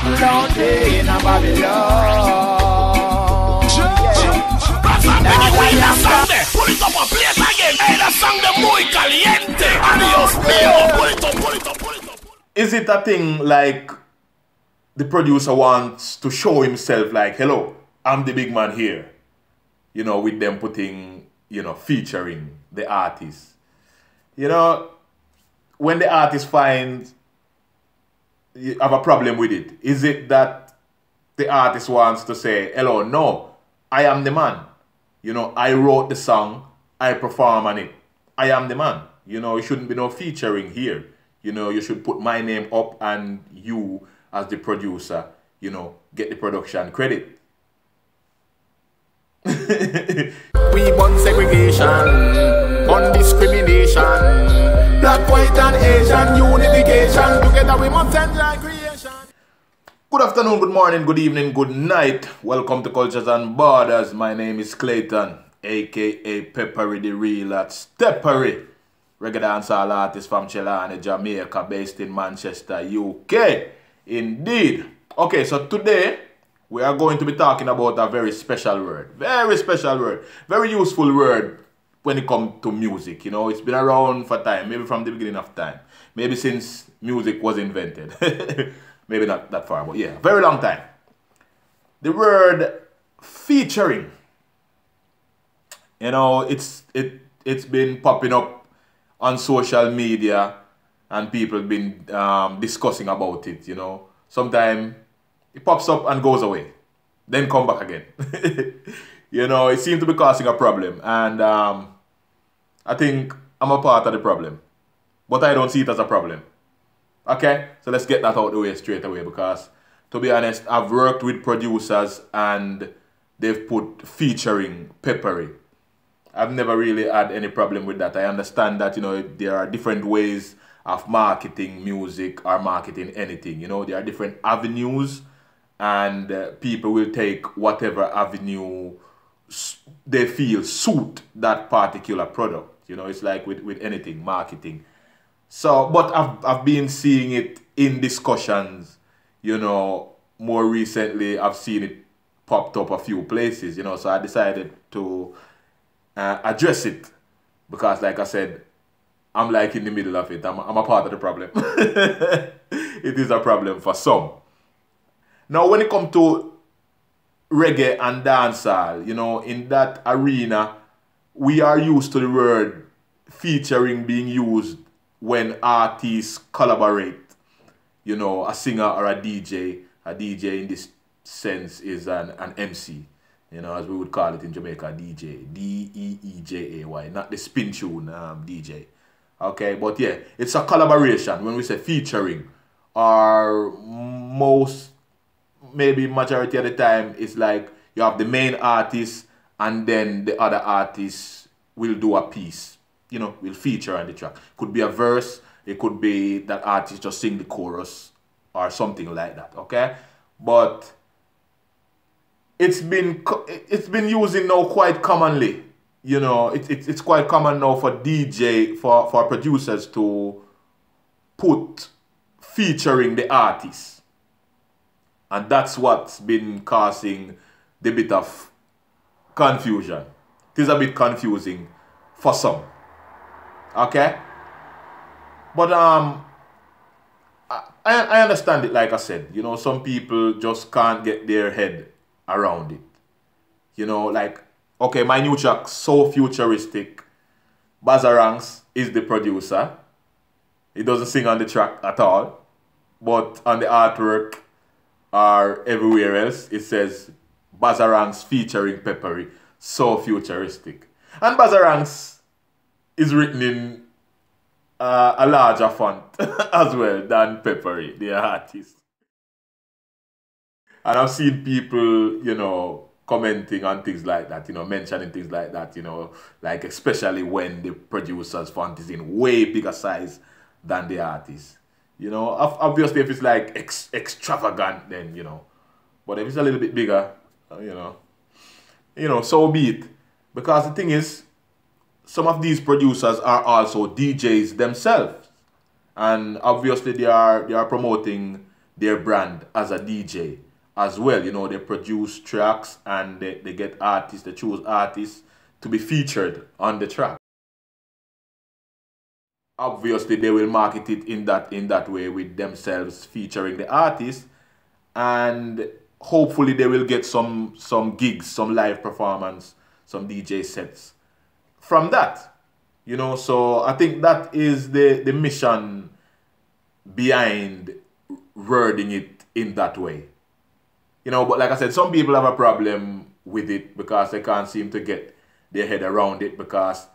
Lonely in a Babylon. Pull it up and play it again. Hey, that song de muy caliente. Adios mío. Pull it up, pull it up, pull it up. Is it a thing like the producer wants to show himself like, hello, I'm the big man here? You know, with them putting, you know, featuring the artist. You know, when the artist finds you have a problem with it, is it that the artist wants to say, hello, no, I am the man. You know, I wrote the song, I perform on it. I am the man. You know, it shouldn't be no featuring here. You know, you should put my name up and you, as the producer, you know, get the production credit. We want segregation, on discrimination, black, white and Asian unification. Together we must enjoy creation. Good afternoon, good morning, good evening, good night. Welcome to Cultures and Borders. My name is Clayton, aka Peppery the Real at Peppery. Reggae dancehall artist from Chilani, Jamaica, based in Manchester, UK. Indeed. Okay, so today we are going to be talking about a very special word. Very special word. Very useful word when it comes to music. You know, it's been around for time, maybe from the beginning of time. Maybe since music was invented. Maybe not that far, but yeah, very long time. The word featuring. You know, it's been popping up on social media and people been discussing about it, you know. Sometimes it pops up and goes away, then come back again. You know, it seems to be causing a problem, and I think I'm a part of the problem, but I don't see it as a problem. Okay, so let's get that out of the way straight away, because to be honest, I've worked with producers and they've put featuring Peppery. I've never really had any problem with that. I understand that, you know, there are different ways of marketing music or marketing anything. You know, there are different avenues, and people will take whatever avenue they feel suit that particular product. You know, it's like with anything, marketing. So, but I've been seeing it in discussions, you know. More recently, I've seen it popped up a few places, you know, so I decided to address it, because like I said, I'm like in the middle of it. I'm a part of the problem. It is a problem for some. Now, when it comes to reggae and dancehall, you know, in that arena, we are used to the word featuring being used when artists collaborate. You know, a singer or a DJ. A DJ in this sense is an MC. You know, as we would call it in Jamaica, DJ. D-E-E-J-A-Y. Not the spin tune DJ. Okay, but yeah, it's a collaboration. When we say featuring, or maybe majority of the time, it's like you have the main artist and then the other artists will do a piece. You know, will feature on the track. Could be a verse, it could be that artist just sing the chorus or something like that, okay? But it's been using now quite commonly. You know, it's quite common now for for producers to put featuring the artist. And that's what's been causing the bit of confusion. It is a bit confusing for some. Okay? But I understand it, like I said. You know, some people just can't get their head around it. You know, like, okay, my new track, So Futuristic, Bazza Ranks is the producer. He doesn't sing on the track at all. But on the artwork or everywhere else, it says Bazza Ranks featuring Peppery, So Futuristic. And Bazza Ranks is written in a larger font as well than Peppery, the artist. And I've seen people, you know, commenting on things like that, you know, mentioning things like that, you know, like especially when the producer's font is in way bigger size than the artist. You know, obviously if it's like extravagant, then, you know, but if it's a little bit bigger, you know, so be it. Because the thing is, some of these producers are also DJs themselves. And obviously they are promoting their brand as a DJ as well. You know, they produce tracks and they get artists, they choose artists to be featured on the track. Obviously, they will market it in that way with themselves featuring the artist, and hopefully they will get some gigs, some live performance, some DJ sets from that. You know, so I think that is the mission behind wording it in that way. You know, but like I said, some people have a problem with it because they can't seem to get their head around it, because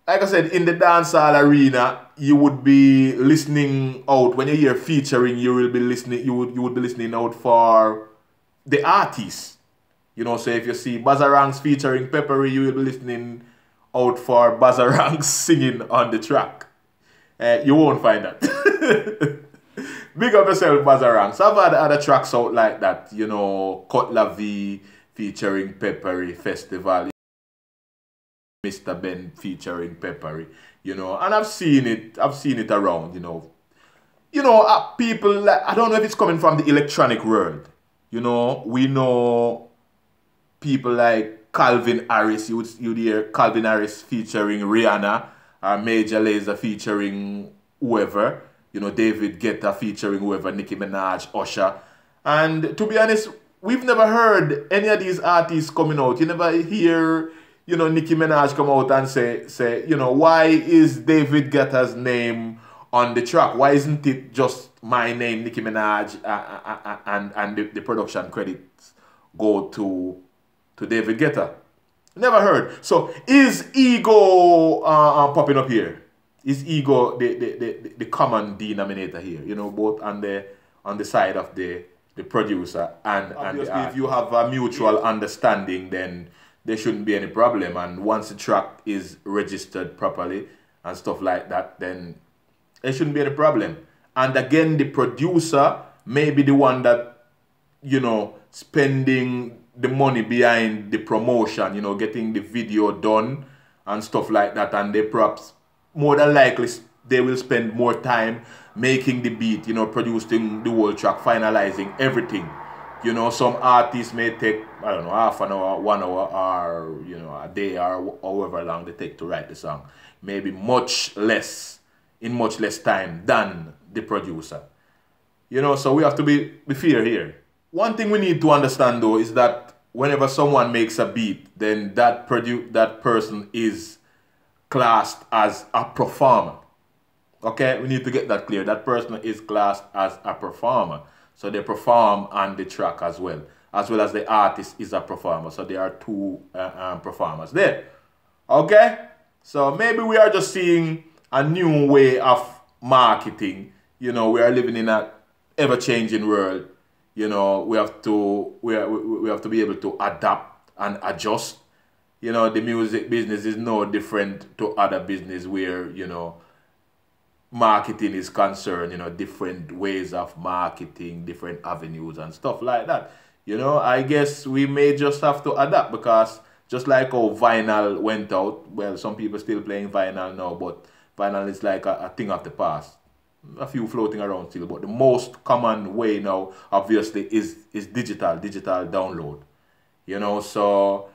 like I said, in the dancehall arena, you would be listening out when you hear featuring. You will be listening. You would be listening out for the artist. You know, so if you see Bazza Ranks featuring Peppery, you will be listening out for Bazza Ranks singing on the track. You won't find that. Big up yourself, Bazza Ranks. I've had other tracks out like that. You know, Cutla V featuring Peppery Festival. Mr. Ben featuring Peppery, you know, and I've seen it around, you know, people, I don't know if it's coming from the electronic world, you know, we know people like Calvin Harris, you'd hear Calvin Harris featuring Rihanna, or Major Lazer featuring whoever, you know, David Guetta featuring whoever, Nicki Minaj, Usher, and to be honest, we've never heard any of these artists coming out. You never hear, you know, Nicki Minaj come out and say, you know, why is David Guetta's name on the track? Why isn't it just my name, Nicki Minaj, and the production credits go to David Guetta? Never heard. So is ego popping up here? Is ego the common denominator here? You know, both on the side of the producer and the artist. If you have a mutual understanding, then there shouldn't be any problem, and once the track is registered properly and stuff like that, then there shouldn't be any problem. And again, the producer may be the one that, you know, spending the money behind the promotion, you know, getting the video done and stuff like that, and they perhaps, more than likely, they will spend more time making the beat, you know, producing the whole track, finalizing everything. You know, some artists may take, I don't know, half an hour, 1 hour, or, you know, a day, or however long they take to write the song. Maybe in much less time than the producer. You know, so we have to be fair here. One thing we need to understand, though, is that whenever someone makes a beat, then that person is classed as a performer. Okay, we need to get that clear. That person is classed as a performer. So they perform on the track as well as the artist is a performer. So there are two performers there. Okay? So maybe we are just seeing a new way of marketing. You know, we are living in an ever-changing world. You know, we have to be able to adapt and adjust. You know, the music business is no different to other business where, you know, marketing is concerned, you know, different ways of marketing, different avenues and stuff like that. You know, I guess we may just have to adapt, because just like how vinyl went out, well, some people still playing vinyl now, but vinyl is like a thing of the past. A few floating around still, but the most common way now, obviously, is digital download. You know, so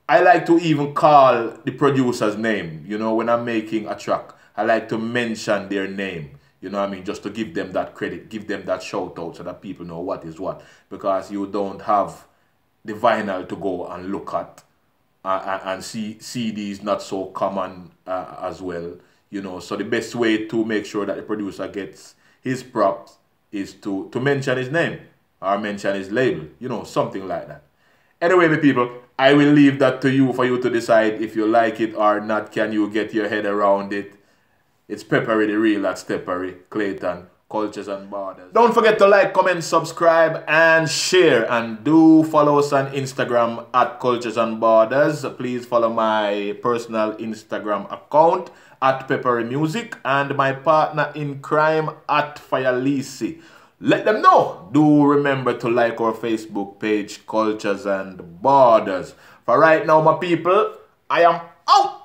I like to even call the producer's name, you know, when I'm making a track. I like to mention their name, you know what I mean, just to give them that credit, give them that shout out so that people know what is what. Because you don't have the vinyl to go and look at and see CDs not so common as well, you know. So the best way to make sure that the producer gets his props is to mention his name or mention his label, you know, something like that. Anyway, my people, I will leave that to you for you to decide if you like it or not. Can you get your head around it? It's Peppery the Real, that's Peppery, Clayton, Cultures and Borders. Don't forget to like, comment, subscribe, and share. And do follow us on Instagram at Cultures and Borders. Please follow my personal Instagram account at Peppery Music and my partner in crime at Firelisi. Let them know. Do remember to like our Facebook page, Cultures and Borders. For right now, my people, I am out.